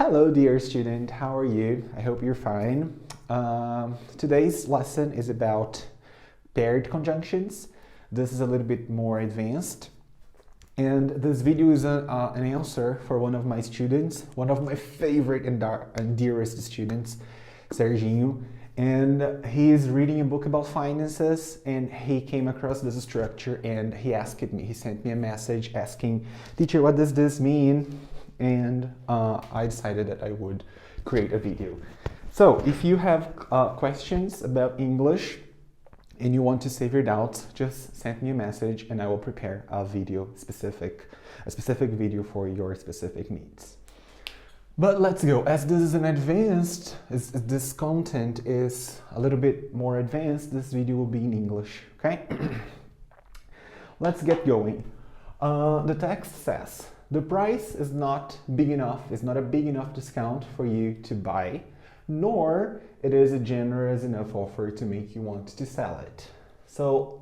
Hello, dear student. How are you? I hope you're fine. Today's lesson is about paired conjunctions. This is a little bit more advanced. And this video is an answer for one of my students, one of my favorite and dearest students, Serginho. And he is reading a book about finances and he came across this structure and he sent me a message asking, "Teacher, what does this mean?" And I decided that I would create a video. So if you have questions about English and you want to save your doubts, just send me a message and I will prepare a specific video for your specific needs. But let's go. As this is this content is a little bit more advanced, this video will be in English, okay? Let's get going. The text says, the price is not big enough, it's not a big enough discount for you to buy, nor it is a generous enough offer to make you want to sell it. So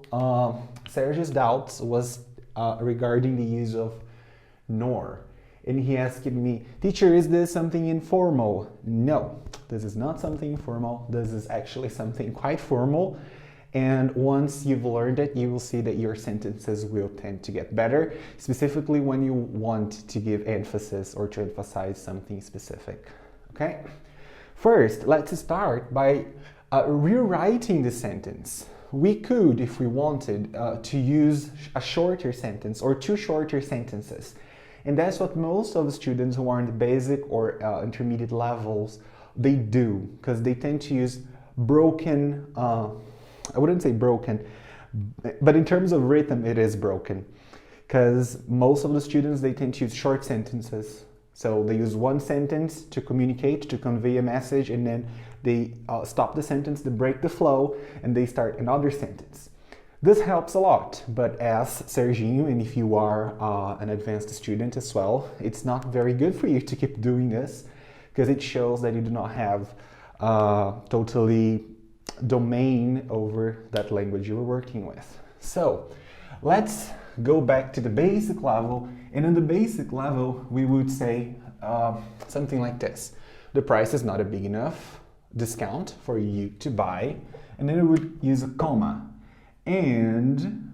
Sergio's doubts was regarding the use of nor. And he asked me, "Teacher, is this something informal?" No, this is not something informal. This is actually something quite formal. And once you've learned it, you will see that your sentences will tend to get better, specifically when you want to give emphasis or to emphasize something specific. Okay? First, let's start by rewriting the sentence. We could, if we wanted, to use a shorter sentence or two shorter sentences. And that's what most of the students who are in the basic or intermediate levels, they do, because they tend to use broken, I wouldn't say broken, but in terms of rhythm, it is broken. Because most of the students, they tend to use short sentences. So they use one sentence to communicate, to convey a message, and then they stop the sentence, they break the flow, and they start another sentence. This helps a lot, but as Serginho, and if you are an advanced student as well, it's not very good for you to keep doing this, because it shows that you do not have totally domain over that language you were working with. So let's go back to the basic level, and in the basic level we would say something like this: the price is not a big enough discount for you to buy, and then we would use a comma, and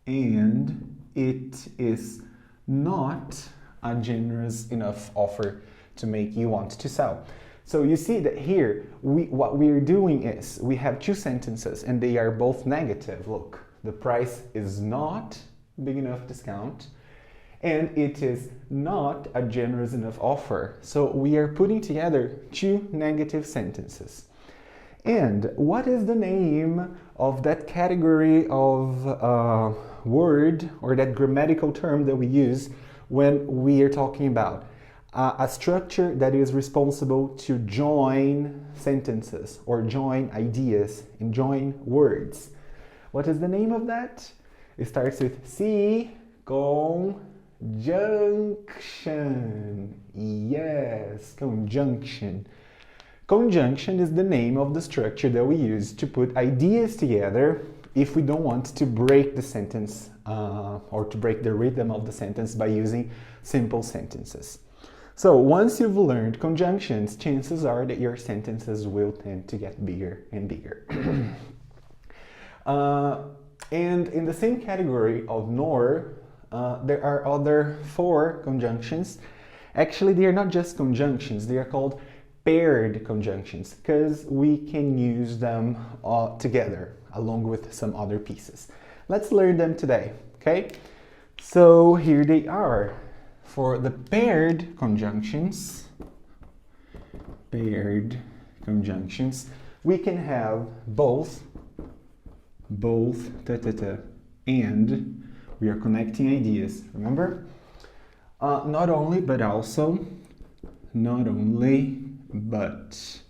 it is not a generous enough offer to make you want to sell. So you see that here, what we are doing is, we have two sentences and they are both negative. Look, the price is not big enough discount and it is not a generous enough offer. So we are putting together two negative sentences. And what is the name of that category of word or that grammatical term that we use when we are talking about a structure that is responsible to join sentences or join ideas and join words? What is the name of that? It starts with C, conjunction. Yes, conjunction. Conjunction is the name of the structure that we use to put ideas together if we don't want to break the sentence or to break the rhythm of the sentence by using simple sentences. So once you've learned conjunctions, chances are that your sentences will tend to get bigger and bigger. And in the same category of nor, there are other four conjunctions. Actually, they are not just conjunctions, they are called paired conjunctions because we can use them together along with some other pieces. Let's learn them today, okay? So here they are. For the paired conjunctions, we can have both, and we are connecting ideas, remember? Not only, but also, not only, but,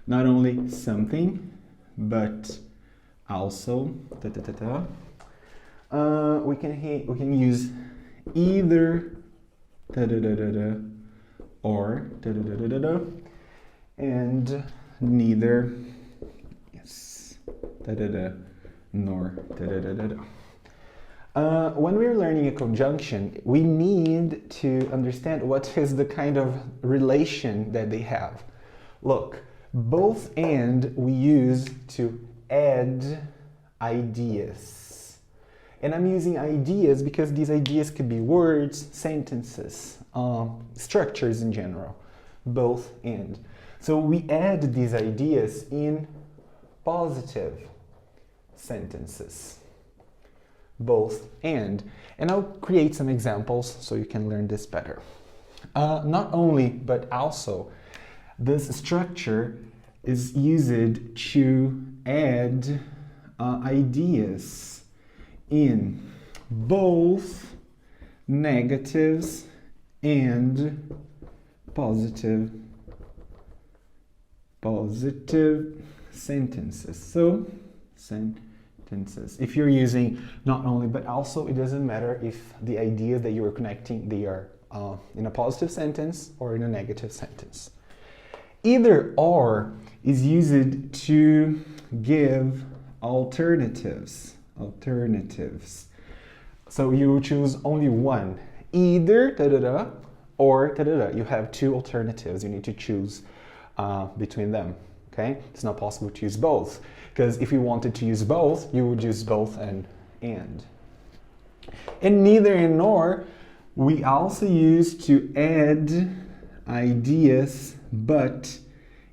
not only something, but also, we can use either or and neither, yes, nor When we're learning a conjunction, we need to understand what is the kind of relation that they have. Look, both and we use to add ideas. And I'm using ideas because these ideas could be words, sentences, structures in general. Both and. So we add these ideas in positive sentences. Both and I'll create some examples so you can learn this better. Not only, but also, this structure is used to add ideas in both negatives and positive sentences. So, sentences. If you're using not only but also, it doesn't matter if the ideas that you are connecting, they are in a positive sentence or in a negative sentence. Either or is used to give alternatives. So you choose only one. Either da-da-da or da-da-da. You have two alternatives. You need to choose between them. Okay? It's not possible to use both. Because if you wanted to use both, you would use both and. And neither and nor, we also use to add ideas, but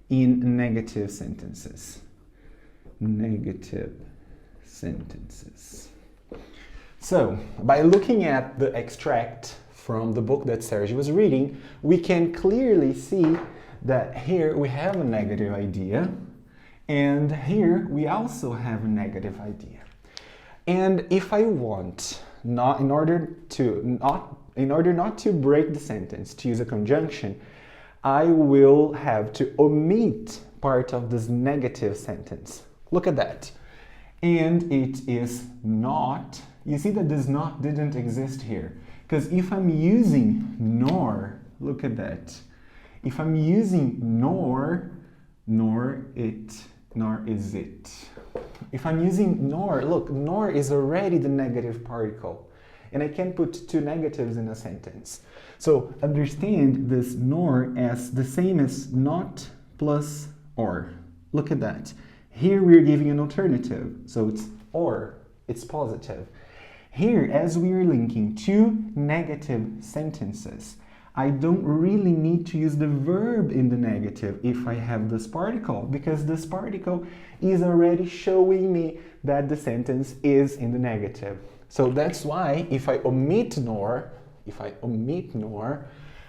in negative sentences. Negative sentences. So, by looking at the extract from the book that Sergio was reading, we can clearly see that here we have a negative idea, and here we also have a negative idea. And if I want, in order not to break the sentence, to use a conjunction, I will have to omit part of this negative sentence. Look at that. And it is not. You see that this not didn't exist here. Because if I'm using nor, look at that. If I'm using nor is it. If I'm using nor, look, nor is already the negative particle. And I can put two negatives in a sentence. So understand this nor as the same as not plus or. Look at that. Here we're giving an alternative. So it's or, it's positive. Here, as we are linking two negative sentences, I don't really need to use the verb in the negative if I have this particle, because this particle is already showing me that the sentence is in the negative. So that's why if I omit nor,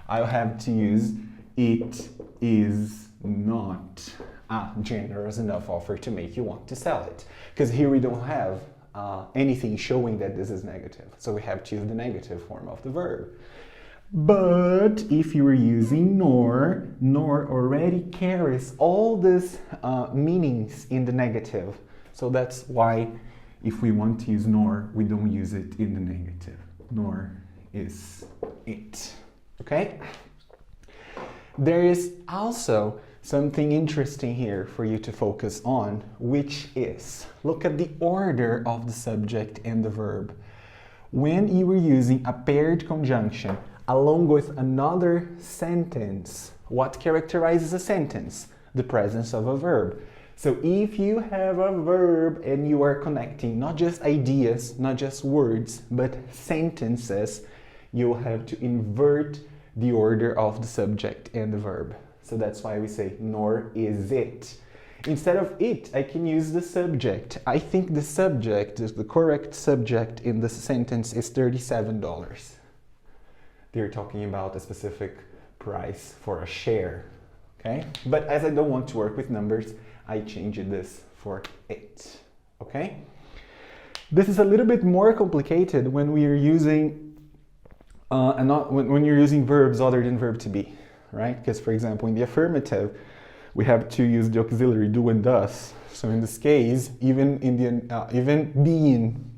I'll have to use it is not a generous enough offer to make you want to sell it. Because here we don't have anything showing that this is negative. So we have to use the negative form of the verb. But if you were using nor already carries all these meanings in the negative. So that's why if we want to use nor, we don't use it in the negative. Nor is it. Okay? There is also something interesting here for you to focus on, which is, look at the order of the subject and the verb. When you were using a paired conjunction along with another sentence, what characterizes a sentence? The presence of a verb. So if you have a verb and you are connecting not just ideas, not just words, but sentences, you'll have to invert the order of the subject and the verb. So that's why we say, nor is it. Instead of it, I can use the subject. I think the subject, the correct subject in this sentence is $37. They're talking about a specific price for a share, okay? But as I don't want to work with numbers, I changed this for it, okay? This is a little bit more complicated when we are using, when you're using verbs other than verb to be, right? Because for example, in the affirmative, we have to use the auxiliary do and does. So in this case, even being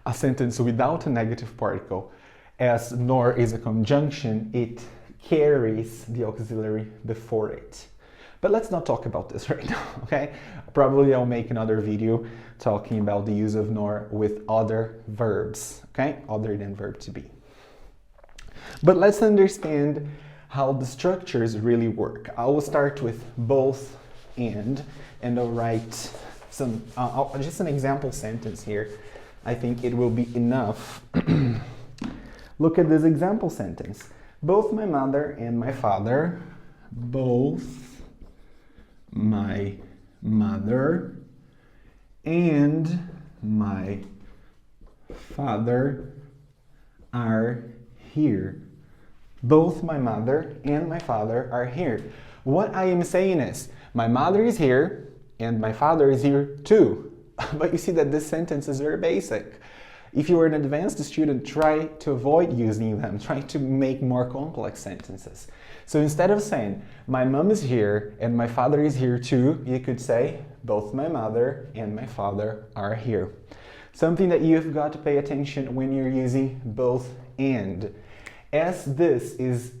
a sentence without a negative particle, as nor is a conjunction, it carries the auxiliary before it. But let's not talk about this right now, okay? Probably I'll make another video talking about the use of nor with other verbs, okay? Other than verb to be. But let's understand how the structures really work. I will start with both and I'll write some, just an example sentence here. I think it will be enough. Look at this example sentence. Both my mother and my father, both my mother and my father are here. Both my mother and my father are here. What I am saying is, my mother is here and my father is here too. But you see that this sentence is very basic. If you are an advanced student, try to avoid using them. Try to make more complex sentences. So instead of saying, my mom is here and my father is here too, you could say, both my mother and my father are here. Something that you've got to pay attention when you're using both and. As this is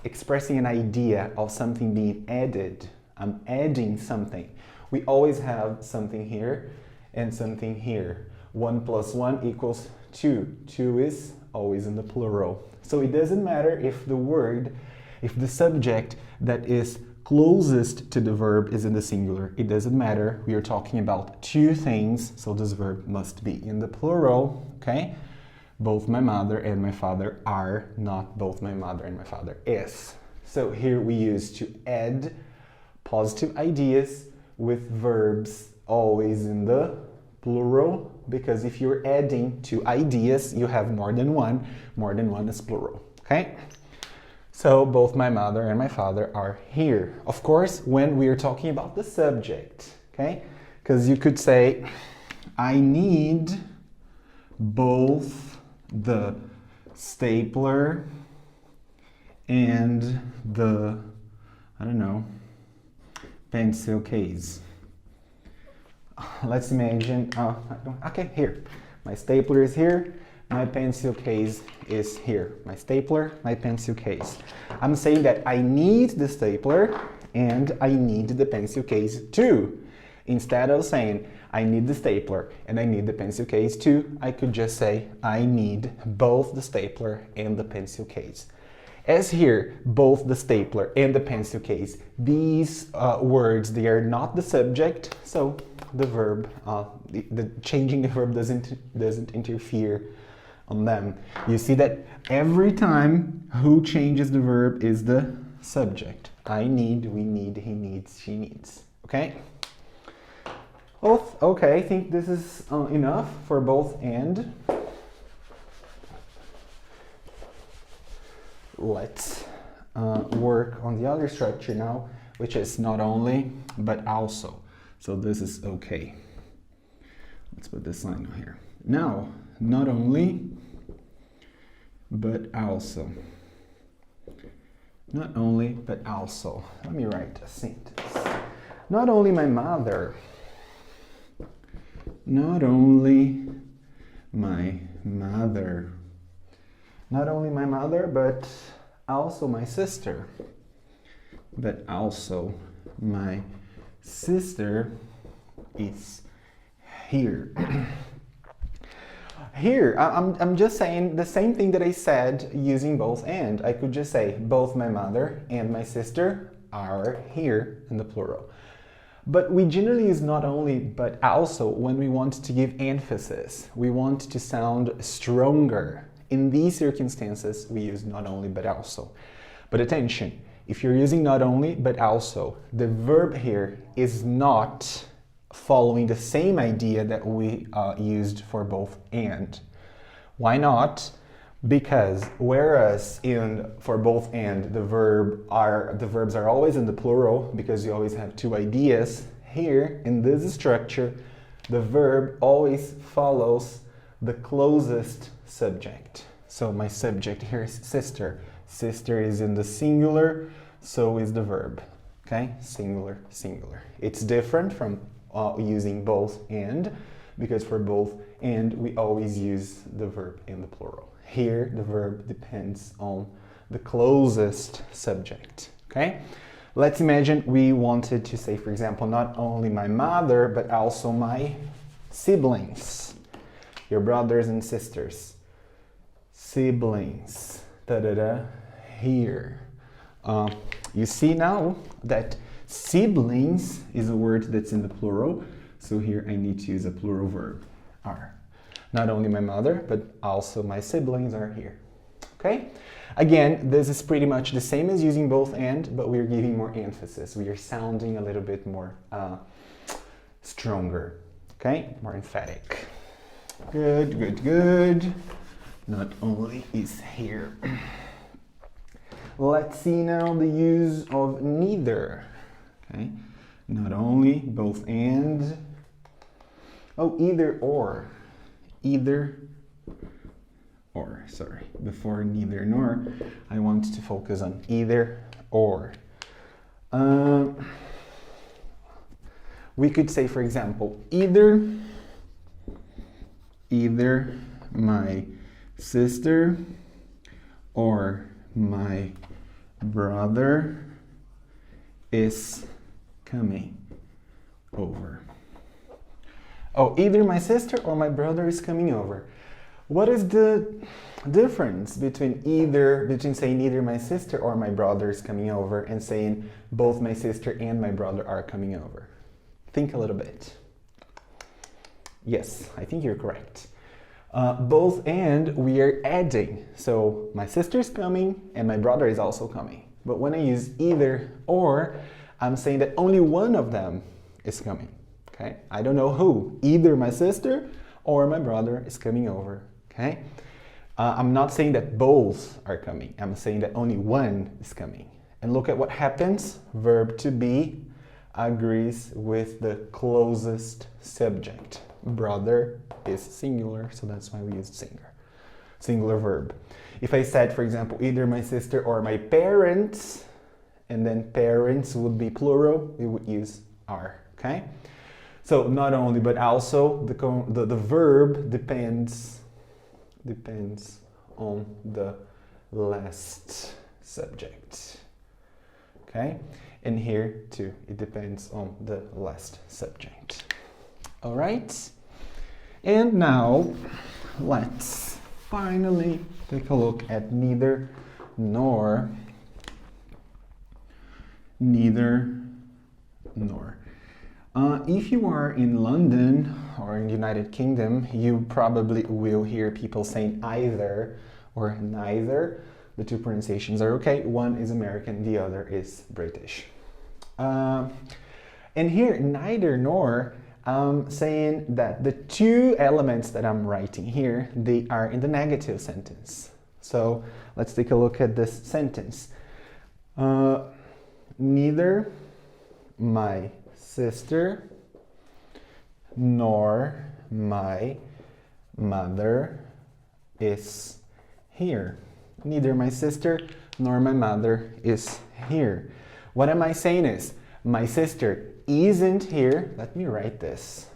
expressing an idea of something being added, I'm adding something. We always have something here and something here. 1 plus 1 equals 2. 2 is always in the plural. So it doesn't matter if the subject that is closest to the verb is in the singular. It doesn't matter. We are talking about two things, so this verb must be in the plural, okay? Both my mother and my father are, not both my mother and my father is. So here we use to add positive ideas with verbs always in the plural, because if you're adding two ideas, you have more than one. More than one is plural, okay? So both my mother and my father are here. Of course, when we are talking about the subject, okay? Because you could say, I need both the stapler and the, I don't know, pencil case. Let's imagine, okay, here. My stapler is here, my pencil case is here. My stapler, my pencil case. I'm saying that I need the stapler and I need the pencil case too. Instead of saying, I need the stapler and I need the pencil case too, I could just say, I need both the stapler and the pencil case. As here, both the stapler and the pencil case, these words, they are not the subject, so the verb, the changing the verb doesn't interfere on them. You see that every time who changes the verb is the subject. I need, we need, he needs, she needs. Okay? Okay, I think this is enough for both and. Let's work on the other structure now, which is not only, but also. So this is okay. Let's put this line here. Now, not only, but also. Not only, but also. Let me write a sentence. Not only my mother. Not only my mother. Not only my mother, but also my sister. But also my sister is here. Here, I'm just saying the same thing that I said using both and. I could just say both my mother and my sister are here in the plural. But we generally use not only but also when we want to give emphasis. We want to sound stronger. In these circumstances, we use not only but also. But attention, if you're using not only but also, the verb here is not following the same idea that we used for both and. Why not? Because whereas for both and the verbs are always in the plural because you always have two ideas, here in this structure the verb always follows the closest subject. So my subject here is sister. Sister is in the singular, so is the verb. Okay? Singular, singular. It's different from using both and, because for both and we always use the verb in the plural. Here the verb depends on the closest subject. Okay? Let's imagine we wanted to say, for example, not only my mother, but also my siblings, your brothers and sisters. Siblings, da-da-da, here. You see now that siblings is a word that's in the plural, so here I need to use a plural verb, are. Not only my mother, but also my siblings are here. Okay? Again, this is pretty much the same as using both and, but we're giving more emphasis. We are sounding a little bit more stronger. Okay? More emphatic. Good, good, good. Not only is here. Let's see now the use of neither. Okay? Not only, both and. Oh, either or. Either or, sorry. Before neither nor, I want to focus on either or. We could say, for example, either my sister or my brother is coming over. Oh, either my sister or my brother is coming over. What is the difference between saying either my sister or my brother is coming over and saying both my sister and my brother are coming over? Think a little bit. Yes, I think you're correct. Both and we are adding. So my sister is coming and my brother is also coming. But when I use either or, I'm saying that only one of them is coming. Okay? I don't know who. Either my sister or my brother is coming over. Okay? I'm not saying that both are coming. I'm saying that only one is coming. And look at what happens. Verb to be agrees with the closest subject. Brother is singular, so that's why we used singular verb. If I said, for example, either my sister or my parents, and then parents would be plural, we would use are. Okay? So not only, but also the verb depends on the last subject. Okay? And here too, it depends on the last subject. All right? And now let's finally take a look at neither nor. If you are in London or in the United Kingdom, you probably will hear people saying either or neither. The two pronunciations are okay. One is American, the other is British. And here, neither nor, I'm saying that the two elements that I'm writing here, they are in the negative sentence. So let's take a look at this sentence. Neither my sister nor my mother is here. Neither my sister nor my mother is here. What am I saying is, my sister isn't here. Let me write this.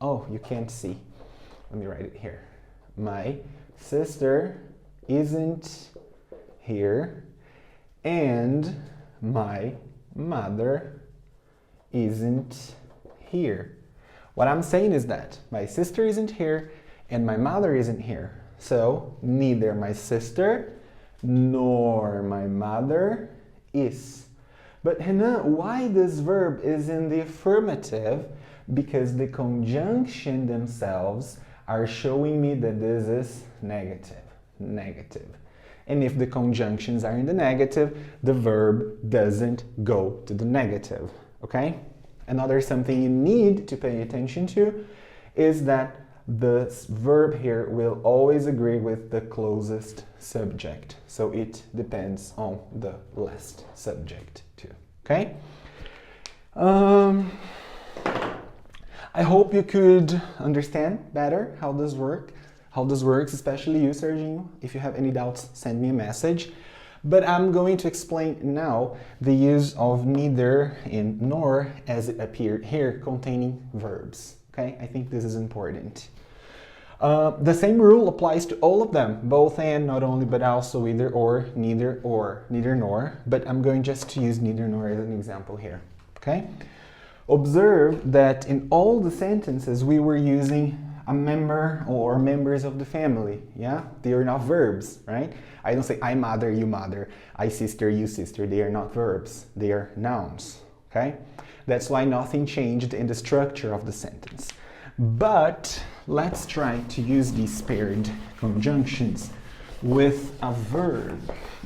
Oh, you can't see. Let me write it here. My sister isn't here, and my mother isn't here. What I'm saying is that my sister isn't here and my mother isn't here. So neither my sister nor my mother is. But Renan, why this verb is in the affirmative? Because the conjunction themselves are showing me that this is negative. And if the conjunctions are in the negative, the verb doesn't go to the negative, okay? Another something you need to pay attention to is that the verb here will always agree with the closest subject. So it depends on the last subject too, okay? I hope you could understand better how this works, especially you, Serginho. If you have any doubts, send me a message. But I'm going to explain now the use of neither and nor as it appeared here containing verbs. Okay, I think this is important. The same rule applies to all of them, both and, not only, but also either or, neither nor, but I'm going just to use neither nor as an example here, okay? Observe that in all the sentences we were using a member or members of the family, yeah? They are not verbs, right? I don't say I mother, you mother, I sister, you sister. They are not verbs, they are nouns, okay? That's why nothing changed in the structure of the sentence. But let's try to use these paired conjunctions with a verb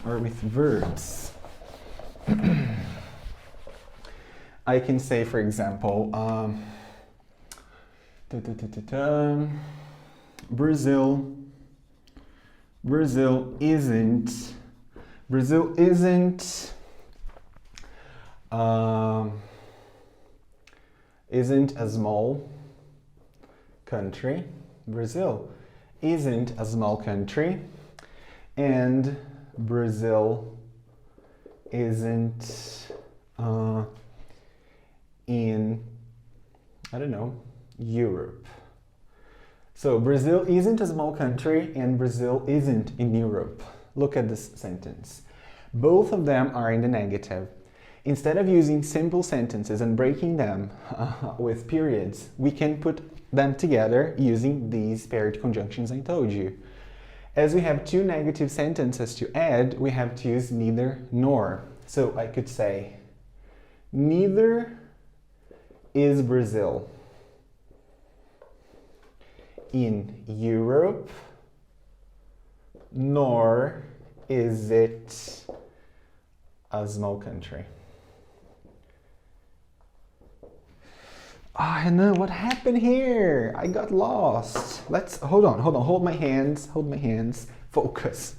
or with verbs. I can say, for example, Brazil isn't a small country. Brazil isn't a small country, and Brazil isn't in, I don't know, Europe. So Brazil isn't a small country and Brazil isn't in Europe. Look at this sentence. Both of them are in the negative. Instead of using simple sentences and breaking them with periods, we can put them together using these paired conjunctions I told you. As we have two negative sentences to add, we have to use neither nor. So I could say, neither is Brazil in Europe, nor is it a small country. I know what happened here. I got lost. Let's hold on. Hold my hands. Focus.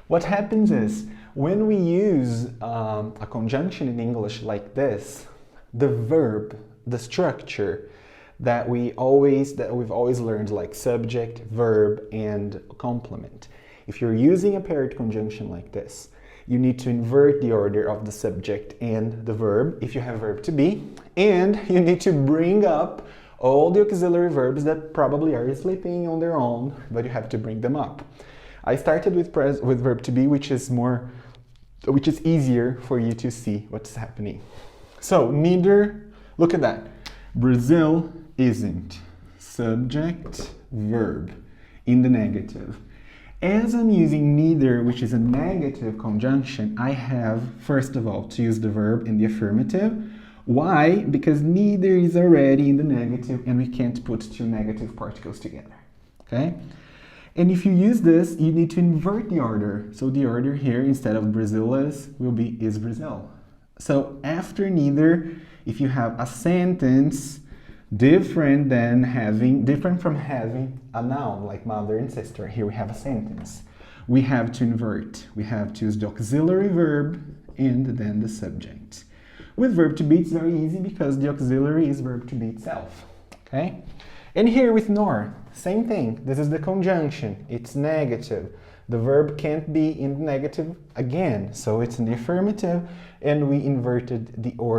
What happens is when we use a conjunction in English like this, the verb, the structure that we've always learned, like subject, verb, and complement. If you're using a paired conjunction like this, you need to invert the order of the subject and the verb if you have verb to be, and you need to bring up all the auxiliary verbs that probably are sleeping on their own, but you have to bring them up. I started with verb to be, which is easier for you to see what's happening. So neither, look at that. Brazil isn't. Subject, verb, in the negative. As I'm using neither, which is a negative conjunction, I have, first of all, to use the verb in the affirmative. Why? Because neither is already in the negative and we can't put two negative particles together, okay? And if you use this, you need to invert the order. So the order here, instead of Brazil will be is Brazil. So after neither, if you have a sentence different from having a noun like mother and sister, here we have a sentence. We have to invert. We have to use the auxiliary verb and then the subject. With verb to be, it's very easy because the auxiliary is verb to be itself. Okay? And here with nor, same thing. This is the conjunction. It's negative. The verb can't be in the negative again, so it's in the affirmative, and we inverted the order.